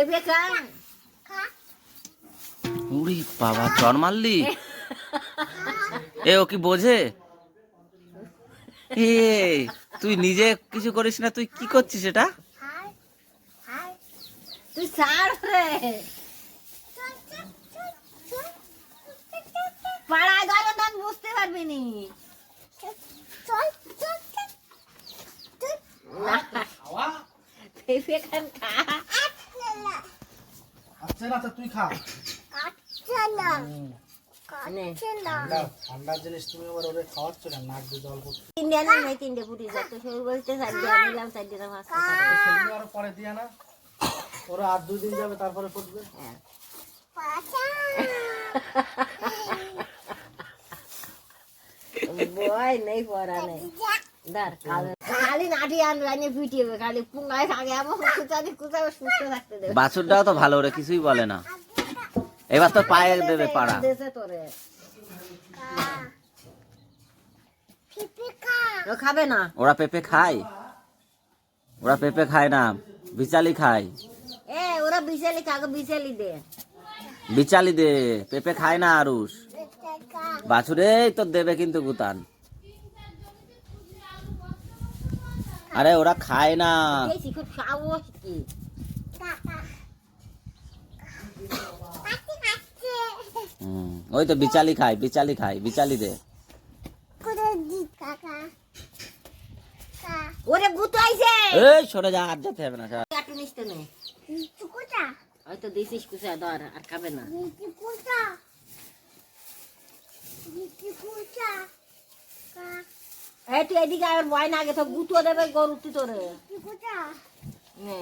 পেঁপে খা। উড়ি বাবা, চর মারলি? এ ও কি বোঝে? এ তুই নিজে কিছু করিস না, তুই কি করছিস এটা? তুই ছাড় রে। পাড়ায় গেলে তখন বুঝতে পারবি নি। পেঁপে খান খা। আচ্ছা না, তুই খা। নে। ঠান্ডার জিনিস তুমি আবার ওরে খাওয়াচ্ছ কেন? নাক দিয়ে জল পড়ছে। তিনটে আনি নাই, তিনটে ফুটি যত সবাই বলতে চারটে আনিলাম, চারটে না পাঁচটা। সেগুলো আরো পরে দিয়া না, ওরা আর 2 দিন যাবে তারপরে ফুটবে। বয় নেই পড়া নেই। খালি নাটি আনবে পিটিয়ে খালি পুঙ্গায় থাকে এমন কুচানি কুচাবে সুস্থ থাকতে দেবে। বাছুরটাও তো ভালো, রে কিছুই বলে না। এবার তো পায়ে দেবে পাড়া। তোরে ও খাবে না। ওরা পেঁপে খায়? ওরা পেঁপে খায় না, বিচালি খায়। ওরা বিশালি খাবে, বিশালি দে। বিচালি দে, পেঁপে খায় না আরুষ। বাছুরে তো দেবে কিন্তু গুতান। আরে ওরা খায় না। খুব সাহস কি। ওই তো বিচালি খায়, বিচালি খায়, বিচালি দে। ওরে গুতো আইছে। এই সরে যা, আর যেতে হবে না। কাটু নিতে নে। হয়তো দিছিস কুচা ধর, আর খাবে না। এই তুই এদিকে আর ভয় না, আগে তো গুতো দেবে গরু তুই তোরে। নে